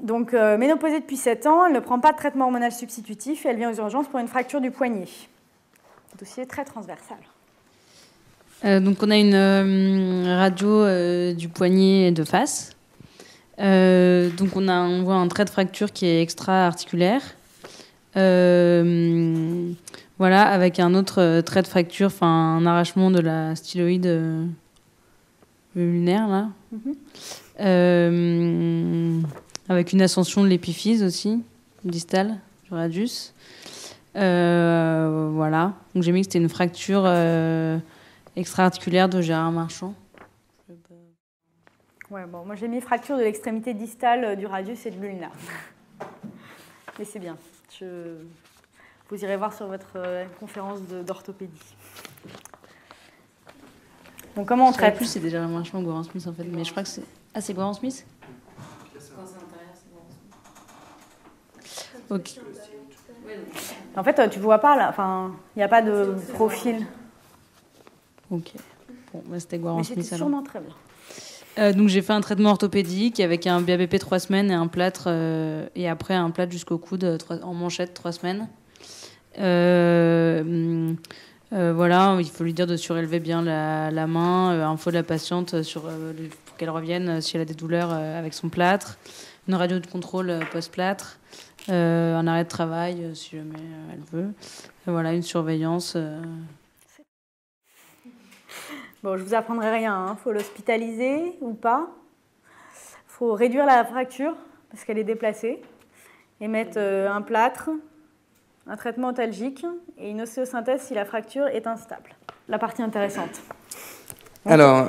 Donc, ménopausée depuis 7 ans, elle ne prend pas de traitement hormonal substitutif et elle vient aux urgences pour une fracture du poignet. Dossier très transversal. Donc, on a une radio du poignet de face. Donc, on voit un trait de fracture qui est extra-articulaire. Voilà, avec un autre trait de fracture, enfin un arrachement de la styloïde lunaire, là. Avec une ascension de l'épiphyse aussi, distale, du radius. Voilà. Donc j'ai mis que c'était une fracture extra-articulaire de Gérard Marchand. Ouais, bon, moi j'ai mis fracture de l'extrémité distale du radius et de l'ulna. Mais c'est bien. Vous irez voir sur votre conférence d'orthopédie. Donc comment on traite ? Plus c'est déjà Gérard Marchand ou Goran Smith en fait, mais je crois que c'est... Ah, c'est Goran Smith ? Ok. En fait, tu ne vois pas là, enfin, il n'y a pas de profil. Ok. Bon, bah, c'était Goran Smith. C'était sûrement très bien. Donc j'ai fait un traitement orthopédique avec un BABP 3 semaines et un plâtre, et après un plâtre jusqu'au coude en manchette 3 semaines. Voilà, il faut lui dire de surélever bien la main, info de la patiente pour qu'elle revienne si elle a des douleurs avec son plâtre, une radio de contrôle post-plâtre, un arrêt de travail si jamais elle veut, et voilà, une surveillance. Bon, je ne vous apprendrai rien, hein. Faut l'hospitaliser ou pas. Il faut réduire la fracture parce qu'elle est déplacée et mettre un plâtre, un traitement antalgique et une ostéosynthèse si la fracture est instable. La partie intéressante. Alors,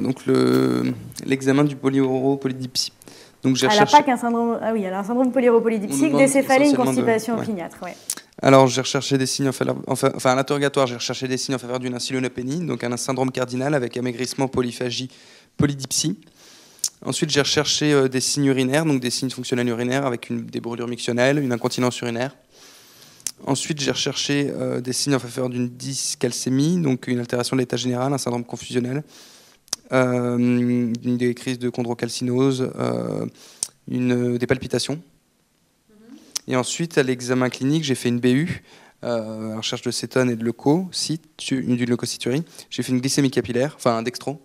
donc l'examen du polyuropolydipsie. Donc elle n'a pas qu'un syndrome. Ah oui, elle a un syndrome polyuropolydipsique, décéphalie, une constipation opiniâtre. Ouais. Alors, j'ai recherché des signes à l'interrogatoire, j'ai recherché des signes en faveur d'une insulinopénie, donc un syndrome cardinal avec amaigrissement, polyphagie, polydipsie. Ensuite, j'ai recherché des signes urinaires, donc des signes fonctionnels urinaires avec des brûlures mictionnelles, une incontinence urinaire. Ensuite, j'ai recherché des signes en faveur d'une dyscalcémie, donc une altération de l'état général, un syndrome confusionnel, des crises de chondrocalcinose, des palpitations. Et ensuite, à l'examen clinique, j'ai fait une BU, à recherche de cétone et de d'une leucocyturie. J'ai fait une glycémie capillaire, enfin un dextro.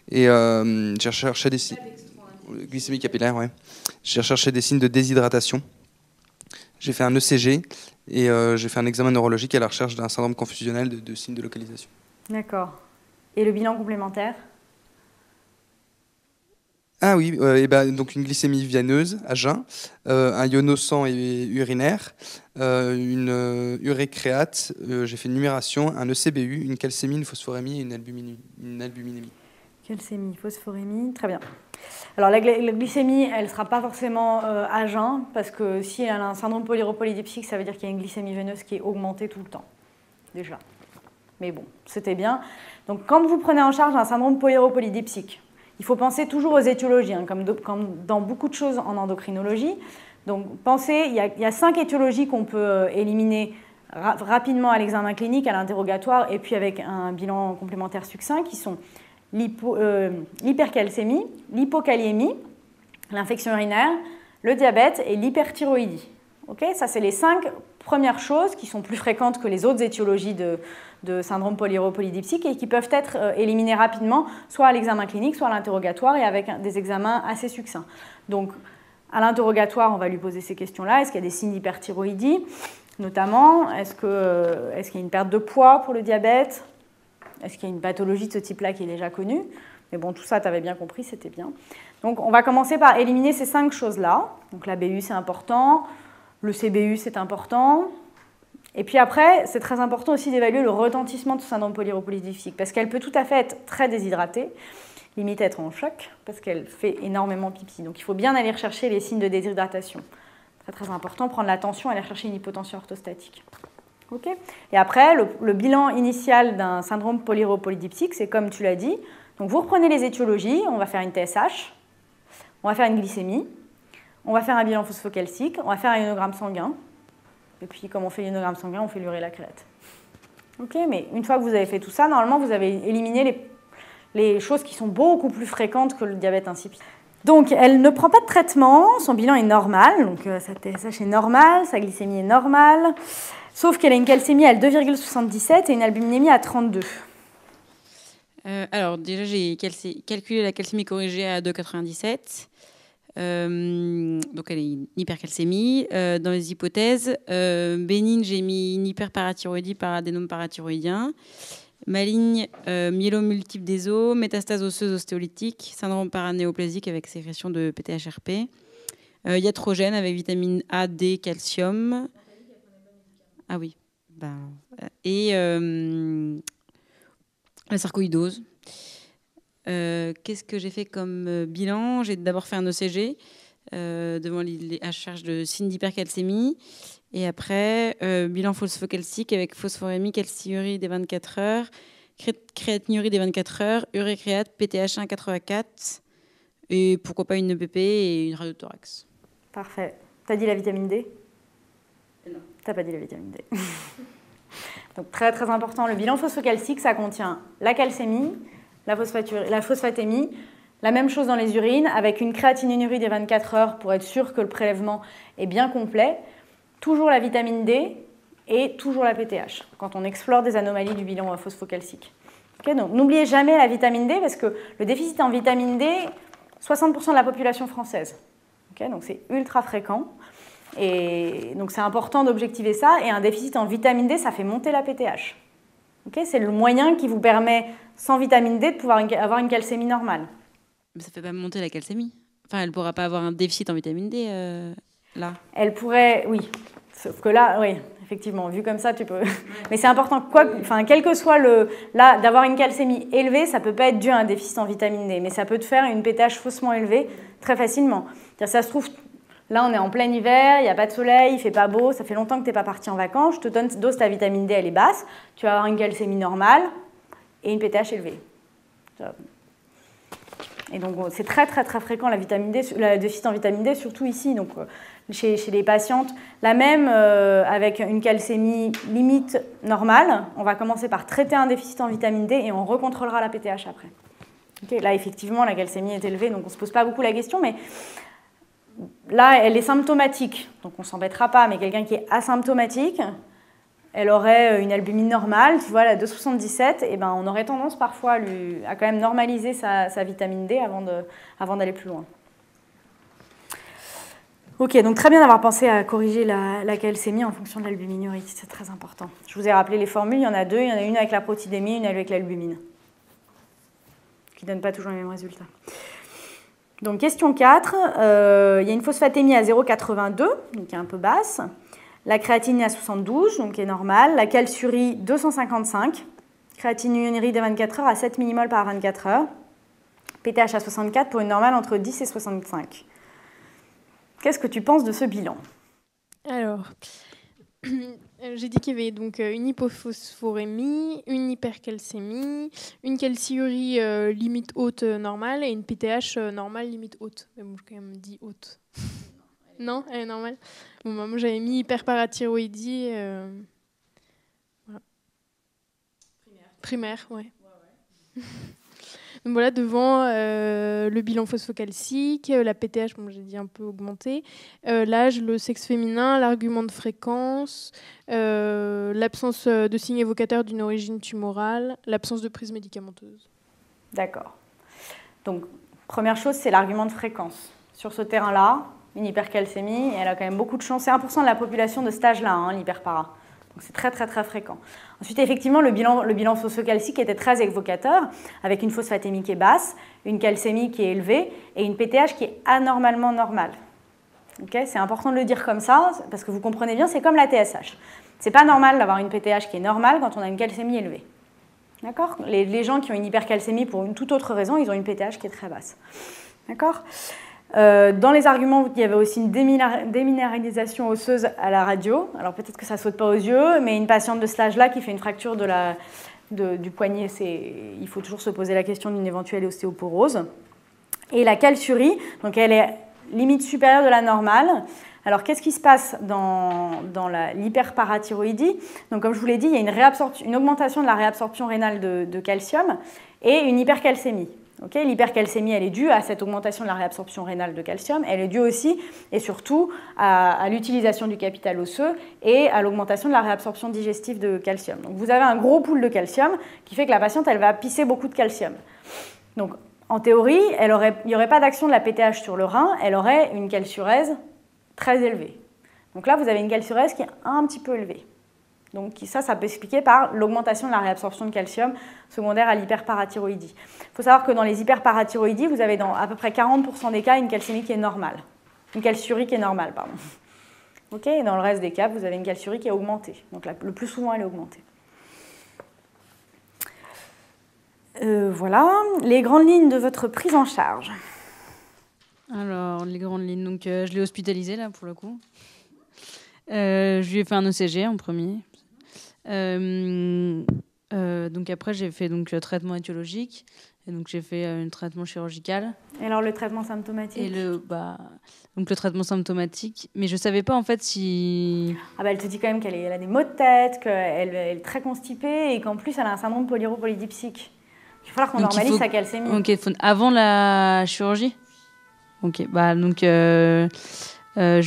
Et j'ai recherché des signes... Glycémie capillaire, ouais. J'ai recherché des signes de déshydratation. J'ai fait un ECG et j'ai fait un examen neurologique à la recherche d'un syndrome confusionnel de signes de localisation. D'accord. Et le bilan complémentaire ? Ah oui, donc une glycémie veineuse à jeun, un iono-sang et urinaire, une urécréate, j'ai fait une numération, un ECBU, une calcémie, une phosphorémie et une albuminémie. Calcémie, phosphorémie, très bien. Alors la glycémie, elle ne sera pas forcément à jeun, parce que si elle a un syndrome polyuropolydipsique, ça veut dire qu'il y a une glycémie veineuse qui est augmentée tout le temps, déjà. Mais bon, c'était bien. Donc quand vous prenez en charge un syndrome polyuropolydipsique, il faut penser toujours aux étiologies, hein, comme dans beaucoup de choses en endocrinologie. Donc pensez, il y a 5 étiologies qu'on peut éliminer rapidement à l'examen clinique, à l'interrogatoire, et puis avec un bilan complémentaire succinct, qui sont l'hypercalcémie, l'hypokaliémie, l'infection urinaire, le diabète et l'hyperthyroïdie. Okay, ça, c'est les 5 premières choses qui sont plus fréquentes que les autres étiologies de syndrome polyuropolydipsique et qui peuvent être éliminées rapidement, soit à l'examen clinique, soit à l'interrogatoire et avec des examens assez succincts. Donc, à l'interrogatoire, on va lui poser ces questions-là. Est-ce qu'il y a des signes d'hyperthyroïdie, notamment? Est-ce qu'il y a une perte de poids pour le diabète? Est-ce qu'il y a une pathologie de ce type-là qui est déjà connue? Mais bon, tout ça, tu avais bien compris, c'était bien. Donc, on va commencer par éliminer ces 5 choses-là. Donc, la BU, c'est important. Le CBU, c'est important. Et puis après, c'est très important aussi d'évaluer le retentissement de ce syndrome polyuropolydipsique, parce qu'elle peut tout à fait être très déshydratée, limite être en choc, parce qu'elle fait énormément pipi. Donc, il faut bien aller rechercher les signes de déshydratation. Très, très important, prendre la tension, aller chercher une hypotension orthostatique. Okay. Et après, le bilan initial d'un syndrome polyuropolydipsique, c'est comme tu l'as dit. Donc, vous reprenez les étiologies, on va faire une TSH, on va faire une glycémie, on va faire un bilan phosphocalcique, on va faire un ionogramme sanguin. Et puis, comme on fait l'ionogramme sanguin, on fait l'urée la créate. Ok, mais une fois que vous avez fait tout ça, normalement, vous avez éliminé les choses qui sont beaucoup plus fréquentes que le diabète insipide. Donc, elle ne prend pas de traitement, son bilan est normal, donc sa TSH est normale, sa glycémie est normale, sauf qu'elle a une calcémie à 2,77 et une albuminémie à 32. Alors, déjà, j'ai calculé la calcémie corrigée à 2,97. Donc, elle est une hypercalcémie. Dans les hypothèses, bénigne, j'ai mis une hyperparathyroïdie par adénome parathyroïdien. Maligne, myélomultiple des os, métastase osseuse ostéolytique, syndrome paranéoplasique avec sécrétion de PTHRP, iatrogène avec vitamine A, D, calcium. Ah oui. Et la sarcoïdose. Qu'est-ce que j'ai fait comme bilan? J'ai d'abord fait un ECG devant à charge de signe d'hypercalcémie. Et après, bilan phosphocalcique avec phosphorémie, calciurie des 24 heures, créatinurie des 24 heures, urécréate, PTH1 84, et pourquoi pas une EPP et une radiothorax. Parfait. T'as dit la vitamine D? Non. T'as pas dit la vitamine D. Donc très très important, le bilan phosphocalcique, ça contient la calcémie, la phosphatémie, la même chose dans les urines, avec une créatinurie des 24 heures pour être sûr que le prélèvement est bien complet. Toujours la vitamine D et toujours la PTH, quand on explore des anomalies du bilan phosphocalcique. Okay, donc n'oubliez jamais la vitamine D, parce que le déficit en vitamine D, 60% de la population française. Okay, donc c'est ultra fréquent. Et donc c'est important d'objectiver ça. Et un déficit en vitamine D, ça fait monter la PTH. Okay, c'est le moyen qui vous permet, sans vitamine D, de pouvoir avoir une calcémie normale. Mais ça ne fait pas monter la calcémie. Enfin, elle ne pourra pas avoir un déficit en vitamine D, là. Elle pourrait, oui. Sauf que là, oui, effectivement, vu comme ça, tu peux... Mais c'est important, quel que soit là, d'avoir une calcémie élevée, ça ne peut pas être dû à un déficit en vitamine D, mais ça peut te faire une PTH faussement élevée très facilement. C'est-à-dire, ça se trouve, là, on est en plein hiver, il n'y a pas de soleil, il ne fait pas beau, ça fait longtemps que tu n'es pas parti en vacances, je te dose ta vitamine D, elle est basse, tu vas avoir une calcémie normale et une PTH élevée. Et donc, c'est très, très, très fréquent, la vitamine D, le déficit en vitamine D, surtout ici. Donc, chez les patientes, la même avec une calcémie limite normale, on va commencer par traiter un déficit en vitamine D et on recontrôlera la PTH après. Okay, là, effectivement, la calcémie est élevée, donc on ne se pose pas beaucoup la question, mais là, elle est symptomatique, donc on ne s'embêtera pas, mais quelqu'un qui est asymptomatique, elle aurait une albumine normale, tu vois, la 2,77, et ben on aurait tendance parfois à quand même normaliser sa vitamine D avant d'aller plus loin. Ok, donc très bien d'avoir pensé à corriger la calcémie en fonction de l'albuminurie, c'est très important. Je vous ai rappelé les formules, il y en a deux, il y en a une avec la protidémie, une avec l'albumine, qui ne donnent pas toujours les mêmes résultats. Donc question 4, il y a une phosphatémie à 0,82, donc qui est un peu basse. La créatine à 72, donc qui est normale. La calciurie 255. Créatinurie des 24 heures à 7 mmol par 24 heures. PTH à 64 pour une normale entre 10 et 65. Qu'est-ce que tu penses de ce bilan? Alors, j'ai dit qu'il y avait donc une hypophosphorémie, une hypercalcémie, une calciurie limite haute normale et une PTH normale limite haute. Mais bon, j'ai quand même dit haute. Non, elle est normale. Bon, bah, moi, j'avais mis hyperparathyroïdie. Voilà. Primaire, ouais. Donc voilà, devant le bilan phosphocalcique, la PTH, bon, j'ai dit un peu augmenté, l'âge, le sexe féminin, l'argument de fréquence, l'absence de signes évocateurs d'une origine tumorale, l'absence de prise médicamenteuse. D'accord. Donc, première chose, c'est l'argument de fréquence. Sur ce terrain-là, une hypercalcémie, elle a quand même beaucoup de chance. C'est 1% de la population de cet âge-là, hein, l'hyperpara. Donc c'est très, très, très fréquent. Ensuite, effectivement, le bilan phosphocalcique était très évocateur, avec une phosphatémie qui est basse, une calcémie qui est élevée et une PTH qui est anormalement normale. Okay, c'est important de le dire comme ça, parce que vous comprenez bien, c'est comme la TSH. C'est pas normal d'avoir une PTH qui est normale quand on a une calcémie élevée. D'accord ? Les gens qui ont une hypercalcémie pour une toute autre raison, ils ont une PTH qui est très basse. D'accord ? Dans les arguments, il y avait aussi une déminéralisation osseuse à la radio. Alors peut-être que ça ne saute pas aux yeux, mais une patiente de cet âge-là qui fait une fracture du poignet, il faut toujours se poser la question d'une éventuelle ostéoporose. Et la calciurie, donc elle est limite supérieure de la normale. Alors qu'est-ce qui se passe dans l'hyperparathyroïdie? Donc comme je vous l'ai dit, il y a une augmentation de la réabsorption rénale de calcium et une hypercalcémie. Okay, l'hypercalcémie, elle est due à cette augmentation de la réabsorption rénale de calcium. Elle est due aussi et surtout à l'utilisation du capital osseux et à l'augmentation de la réabsorption digestive de calcium. Donc vous avez un gros pool de calcium qui fait que la patiente, elle va pisser beaucoup de calcium. Donc en théorie, il n'y aurait pas d'action de la PTH sur le rein, elle aurait une calciurèse très élevée. Donc là, vous avez une calciurèse qui est un petit peu élevée. Donc ça peut s'expliquer par l'augmentation de la réabsorption de calcium secondaire à l'hyperparathyroïdie. Il faut savoir que dans les hyperparathyroïdies, vous avez dans à peu près 40% des cas une calcémie qui est normale. Une calciurie qui est normale, pardon. Okay, et dans le reste des cas, vous avez une calciurie qui est augmentée. Donc le plus souvent, elle est augmentée. Voilà, les grandes lignes de votre prise en charge. Alors, les grandes lignes. Donc, je l'ai hospitalisé, là, pour le coup. Je lui ai fait un ECG en premier. Donc après, j'ai fait traitement étiologique. Et donc, j'ai fait un traitement chirurgical. Et alors, le traitement symptomatique? Et donc, le traitement symptomatique. Mais je ne savais pas, en fait, si... Ah bah, elle te dit quand même qu'elle a des maux de tête, qu'elle est très constipée et qu'en plus, elle a un syndrome polyuropolydipsique. Il va falloir qu'on normalise sa calcémie. Ok, avant la chirurgie? Ok, donc... je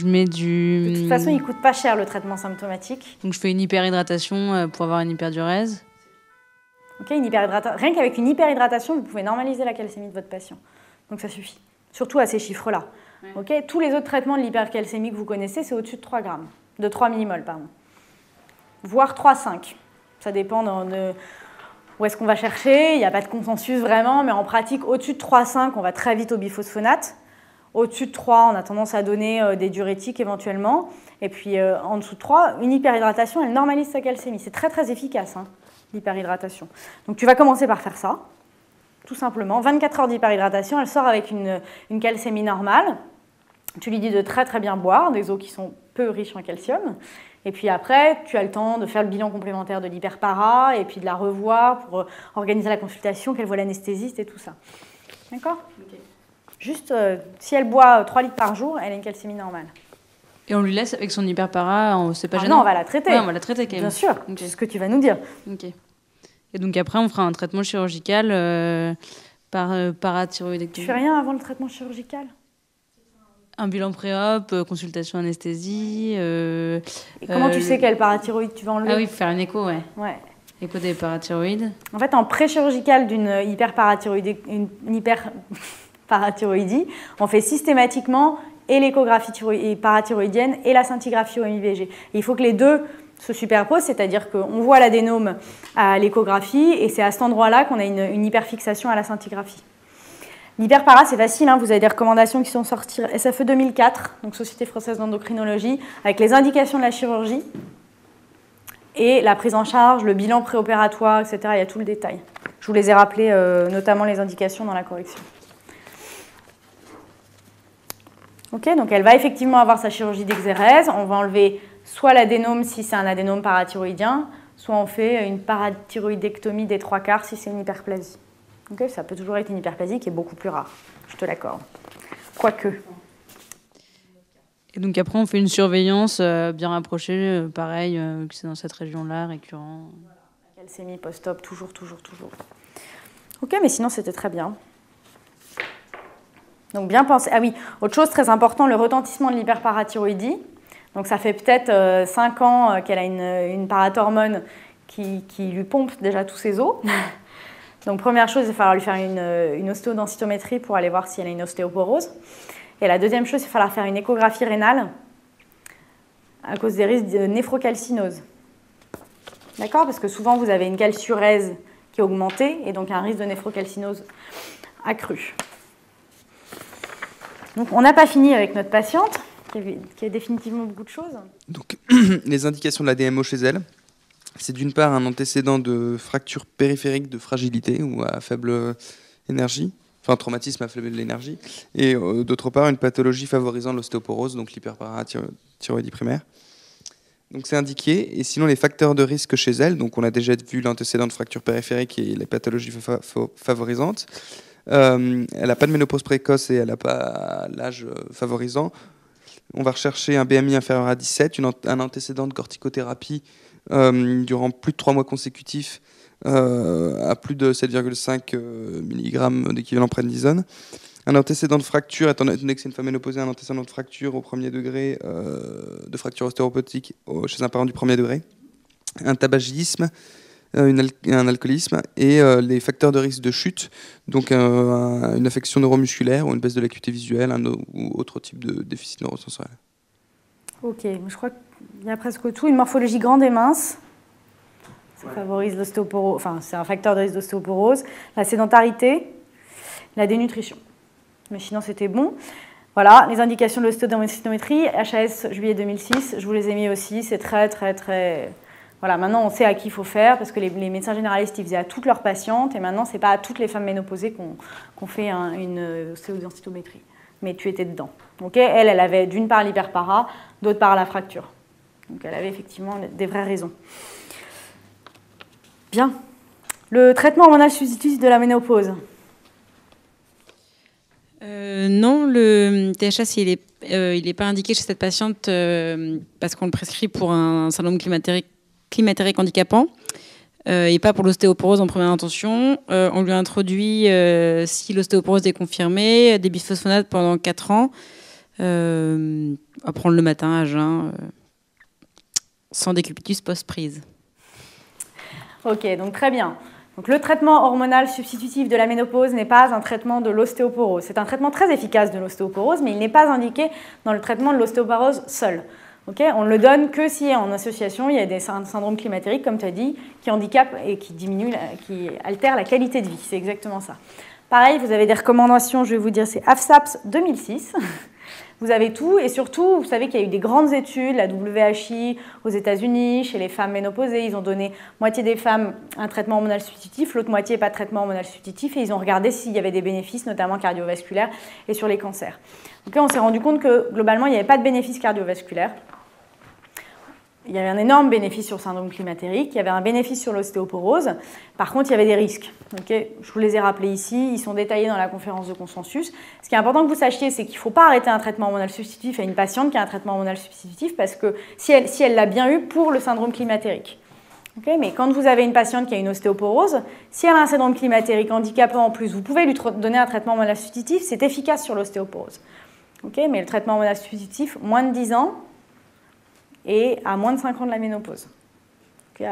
mets du... De toute façon, il ne coûte pas cher le traitement symptomatique. Donc je fais une hyperhydratation pour avoir une hyperdurèse. Ok, rien qu'avec une hyperhydratation, vous pouvez normaliser la calcémie de votre patient. Donc ça suffit. Surtout à ces chiffres-là. Ouais. Okay, tous les autres traitements de l'hypercalcémie que vous connaissez, c'est au-dessus de 3 grammes. De 3 millimoles, pardon. Voire 3,5. Ça dépend de où est-ce qu'on va chercher. Il n'y a pas de consensus vraiment, mais en pratique, au-dessus de 3,5, on va très vite au biphosphonate. Au-dessus de 3, on a tendance à donner des diurétiques éventuellement. Et puis en dessous de 3, une hyperhydratation, elle normalise sa calcémie. C'est très très efficace, l'hyperhydratation. Donc tu vas commencer par faire ça, tout simplement. 24 heures d'hyperhydratation, elle sort avec une calcémie normale. Tu lui dis de très très bien boire, des eaux qui sont peu riches en calcium. Et puis après, tu as le temps de faire le bilan complémentaire de l'hyperpara et puis de la revoir pour organiser la consultation, qu'elle voit l'anesthésiste et tout ça. D'accord ? Okay. Juste, si elle boit 3 litres par jour, elle a une calcémie normale. Et on lui laisse avec son hyperpara, c'est pas gênant? Non, on va la traiter. Ouais, on va la traiter quand même. Bien sûr, okay. C'est ce que tu vas nous dire. Ok. Et donc après, on fera un traitement chirurgical par parathyroïdectomie. Tu fais rien avant le traitement chirurgical? Un bilan pré-op, consultation anesthésie. Et comment tu sais quel parathyroïde tu vas enlever? Ah oui, faire un écho, ouais. Ouais. Écho des parathyroïdes. En fait, en pré-chirurgical d'une hyperparathyroïdie, on fait systématiquement et l'échographie parathyroïdienne et la scintigraphie au MIBG. Et il faut que les deux se superposent, c'est-à-dire qu'on voit l'adénome à l'échographie et c'est à cet endroit-là qu'on a une hyperfixation à la scintigraphie. L'hyperpara, c'est facile, vous avez des recommandations qui sont sorties SFE 2004, donc Société française d'endocrinologie, avec les indications de la chirurgie et la prise en charge, le bilan préopératoire, etc. Il y a tout le détail. Je vous les ai rappelés, notamment les indications dans la correction. Okay, donc elle va effectivement avoir sa chirurgie d'exérèse. On va enlever soit l'adénome si c'est un adénome parathyroïdien, soit on fait une parathyroïdectomie des 3/4 si c'est une hyperplasie. Okay, ça peut toujours être une hyperplasie qui est beaucoup plus rare, je te l'accorde. Quoique. Et donc après, on fait une surveillance bien rapprochée, pareil, que c'est dans cette région-là, récurrent. La calcémie post-op, toujours. Ok, mais sinon, c'était très bien. Donc bien penser. Ah oui, autre chose très important, le retentissement de l'hyperparathyroïdie. Donc ça fait peut-être 5 ans qu'elle a une parathormone qui lui pompe déjà tous ses os. Donc première chose, il va falloir lui faire une ostéodensitométrie pour aller voir si elle a une ostéoporose. Et la deuxième chose, il va falloir faire une échographie rénale à cause des risques de néphrocalcinose. D'accord ? Parce que souvent vous avez une calciurèse qui est augmentée et donc un risque de néphrocalcinose accru. Donc, on n'a pas fini avec notre patiente, qui a définitivement beaucoup de choses. Donc, les indications de la DMO chez elle, c'est d'une part un antécédent de fracture périphérique de fragilité ou à faible énergie, enfin traumatisme à faible énergie, et d'autre part une pathologie favorisant l'ostéoporose, donc l'hyperparathyroïdie primaire. Donc c'est indiqué, et sinon les facteurs de risque chez elle, donc on a déjà vu l'antécédent de fracture périphérique et les pathologies favorisantes. Elle n'a pas de ménopause précoce et elle n'a pas l'âge favorisant. On va rechercher un BMI inférieur à 17, un antécédent de corticothérapie durant plus de 3 mois consécutifs à plus de 7,5 mg d'équivalent prednisone. Un antécédent de fracture, étant donné que c'est une femme ménopausée, un antécédent de fracture au premier degré, de fracture ostéopathique chez un parent du premier degré. Un tabagisme, un alcoolisme et les facteurs de risque de chute, donc une affection neuromusculaire ou une baisse de l'acuité visuelle ou autre type de déficit neurosensoriel. Ok, je crois qu'il y a presque tout. Une morphologie grande et mince, ça favorise l'ostéoporose, enfin c'est un facteur de risque d'ostéoporose. La sédentarité, la dénutrition. Mais sinon c'était bon. Voilà, les indications de l'ostéodensitométrie, HAS juillet 2006, je vous les ai mis aussi, c'est très très très... Voilà, maintenant on sait à qui il faut faire, parce que les médecins généralistes ils faisaient à toutes leurs patientes, et maintenant c'est pas à toutes les femmes ménopausées qu'on fait une ostéodensitométrie. Mais tu étais dedans. Okay, elle avait d'une part l'hyperpara, d'autre part la fracture. Donc elle avait effectivement des vraies raisons. Bien. Le traitement hormonal substitutif de la ménopause. Non, le THS, il est pas indiqué chez cette patiente parce qu'on le prescrit pour un syndrome climatérique handicapant et pas pour l'ostéoporose en première intention. On lui a introduit, si l'ostéoporose est confirmée, des bisphosphonates pendant 4 ans, à prendre le matin à jeun, sans décubitus post-prise. Ok, donc très bien. Donc, le traitement hormonal substitutif de la ménopause n'est pas un traitement de l'ostéoporose. C'est un traitement très efficace de l'ostéoporose, mais il n'est pas indiqué dans le traitement de l'ostéoporose seul. Okay, on ne le donne que si en association, il y a des syndromes climatériques, comme tu as dit, qui handicapent et qui diminuent, qui altèrent la qualité de vie. C'est exactement ça. Pareil, vous avez des recommandations, je vais vous dire, c'est AFSAPS 2006. Vous avez tout, et surtout, vous savez qu'il y a eu des grandes études, la WHI aux États-Unis, chez les femmes ménopausées, ils ont donné moitié des femmes un traitement hormonal substitutif, l'autre moitié pas de traitement hormonal substitutif, et ils ont regardé s'il y avait des bénéfices, notamment cardiovasculaires et sur les cancers. Donc là, on s'est rendu compte que globalement, il n'y avait pas de bénéfices cardiovasculaires. Il y avait un énorme bénéfice sur le syndrome climatérique, il y avait un bénéfice sur l'ostéoporose. Par contre, il y avait des risques. Okay, je vous les ai rappelés ici, ils sont détaillés dans la conférence de consensus. Ce qui est important que vous sachiez, c'est qu'il ne faut pas arrêter un traitement hormonal substitutif à une patiente qui a un traitement hormonal substitutif, parce que si elle l'a bien eu pour le syndrome climatérique. Okay, mais quand vous avez une patiente qui a une ostéoporose, si elle a un syndrome climatérique handicapant en plus, vous pouvez lui donner un traitement hormonal substitutif, c'est efficace sur l'ostéoporose. Okay, mais le traitement hormonal substitutif, moins de 10 ans, et à moins de 5 ans de la ménopause. Okay,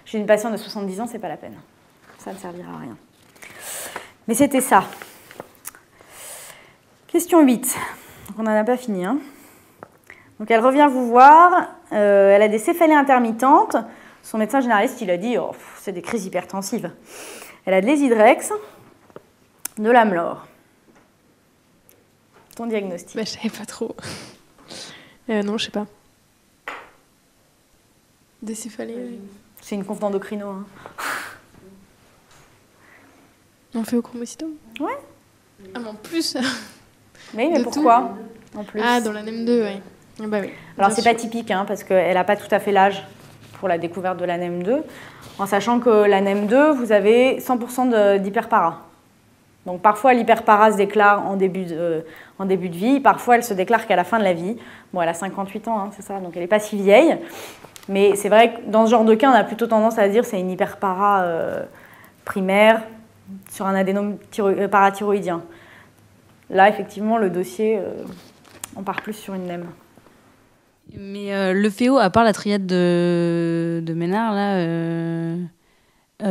j'ai une patiente de 70 ans, c'est pas la peine. Ça ne servira à rien. Mais c'était ça. Question 8. Donc on n'en a pas fini. Hein. Donc elle revient vous voir. Elle a des céphalées intermittentes. Son médecin généraliste, il a dit oh, c'est des crises hypertensives. Elle a de l'Esidrex, de l'Amlor. Ton diagnostic? Je savais pas trop. Non, je sais pas. Des céphalées, oui. C'est une conf d'endocrino. Hein. On fait au chromocytome? Ouais. Ah, mais en plus. Mais pourquoi en plus? Ah, dans la NEM2, oui. Ah bah oui. Alors, c'est pas typique, hein, parce qu'elle n'a pas tout à fait l'âge pour la découverte de la NEM2, en sachant que la NEM2, vous avez 100% d'hyperpara. Donc, parfois, l'hyperpara se déclare en début de vie, parfois, elle se déclare qu'à la fin de la vie. Bon, elle a 58 ans, hein, c'est ça, donc elle n'est pas si vieille. Mais c'est vrai que dans ce genre de cas, on a plutôt tendance à dire que c'est une hyperpara primaire sur un adénome parathyroïdien. Là, effectivement, le dossier, on part plus sur une NEM. Mais le FEO, à part la triade de Ménard, là,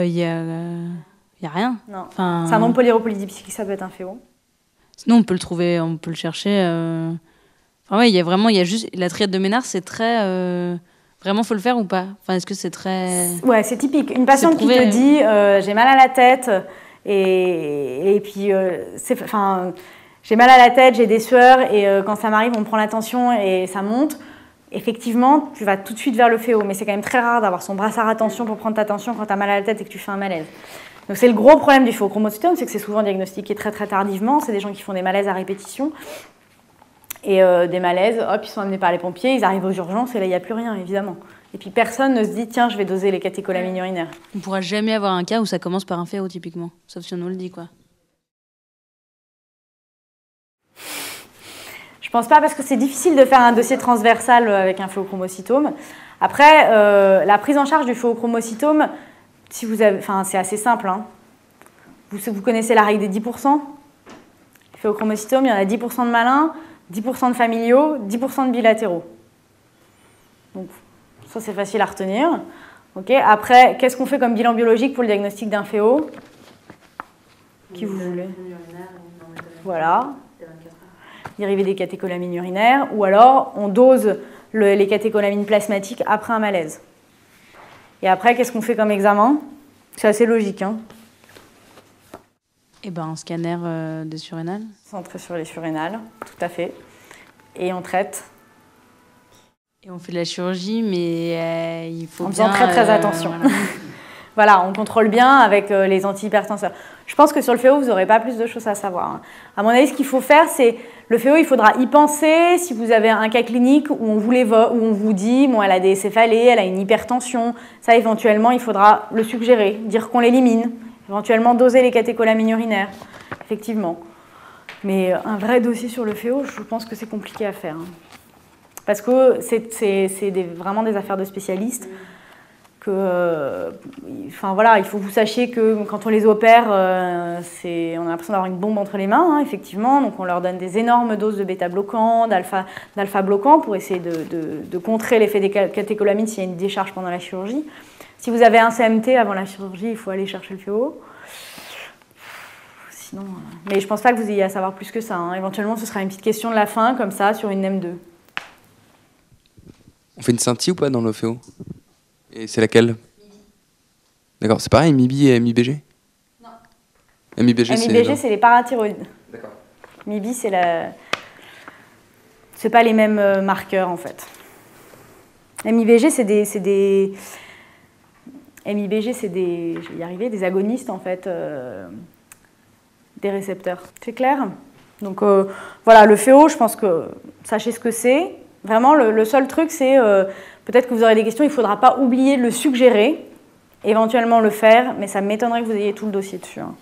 y a rien. Non. Enfin, syndrome polyurépolidipsychique, ça peut être un FEO. Sinon, on peut le trouver, on peut le chercher. Enfin, ouais, il y a juste la triade de Ménard, c'est très. Vraiment, faut le faire ou pas? Enfin, est-ce que c'est très... Ouais, c'est typique. Une patiente qui te dit j'ai mal à la tête et puis j'ai mal à la tête, j'ai des sueurs et quand ça m'arrive, on me prend la tension et ça monte. Effectivement, tu vas tout de suite vers le FEO, mais c'est quand même très rare d'avoir son brassard à tension pour prendre ta tension quand tu as mal à la tête et que tu fais un malaise. Donc c'est le gros problème du phéochromocytome, c'est que c'est souvent diagnostiqué très très tardivement. C'est des gens qui font des malaises à répétition. Et des malaises, hop, ils sont amenés par les pompiers, ils arrivent aux urgences et là, il n'y a plus rien, évidemment. Et puis personne ne se dit, tiens, je vais doser les catécholamines urinaires. On ne pourra jamais avoir un cas où ça commence par un FEO, typiquement. Sauf si on nous le dit, quoi. Je pense pas, parce que c'est difficile de faire un dossier transversal avec un phéochromocytome. Après, la prise en charge du phéochromocytome, si vous avez, enfin, c'est assez simple. Hein. Vous connaissez la règle des 10%. Phéochromocytome, il y en a 10% de malins, 10% de familiaux, 10% de bilatéraux. Donc, ça, c'est facile à retenir. Okay. Après, qu'est-ce qu'on fait comme bilan biologique pour le diagnostic d'un féo? Qui vous voulez? Voilà. Dérivé des catécholamines urinaires. Ou alors, on dose les catécholamines plasmatiques après un malaise. Et après, qu'est-ce qu'on fait comme examen? C'est assez logique. Hein. Eh ben, un scanner des surrénales. Centré sur les surrénales, tout à fait. Et on traite. Et on fait de la chirurgie, mais il faut en bien... faisant très très attention. Voilà. Voilà, on contrôle bien avec les antihypertenseurs. Je pense que sur le féo, vous n'aurez pas plus de choses à savoir. Hein. À mon avis, ce qu'il faut faire, c'est le féo, il faudra y penser si vous avez un cas clinique où on vous dit, bon, elle a des céphalées, elle a une hypertension. Ça, éventuellement, il faudra le suggérer, dire qu'on l'élimine, éventuellement doser les catécholamines urinaires, effectivement. Mais un vrai dossier sur le féo, je pense que c'est compliqué à faire. Hein. Parce que c'est vraiment des affaires de spécialistes. Enfin, voilà, il faut que vous sachiez que quand on les opère, on a l'impression d'avoir une bombe entre les mains, hein, effectivement. Donc on leur donne des énormes doses de bêta-bloquants, d'alpha-bloquants pour essayer de contrer l'effet des catécholamines s'il y a une décharge pendant la chirurgie. Si vous avez un CMT avant la chirurgie, il faut aller chercher le féo. Sinon, mais je ne pense pas que vous ayez à savoir plus que ça. Hein. Éventuellement, ce sera une petite question de la fin, comme ça, sur une NEM2. On fait une scintille ou pas dans le féo? Et c'est laquelle? D'accord, c'est pareil, MIBI et MIBG? Non. MIBG, c'est les parathyroïdes. D'accord. MIBI, c'est pas les mêmes marqueurs, en fait. MIBG, c'est des... MIBG, c'est des... Je vais y arriver, des agonistes, en fait, des récepteurs. C'est clair? Donc, voilà, le féo, je pense que... Sachez ce que c'est. Vraiment, le seul truc, c'est... peut-être que vous aurez des questions, il ne faudra pas oublier de le suggérer, éventuellement le faire, mais ça m'étonnerait que vous ayez tout le dossier dessus. Hein.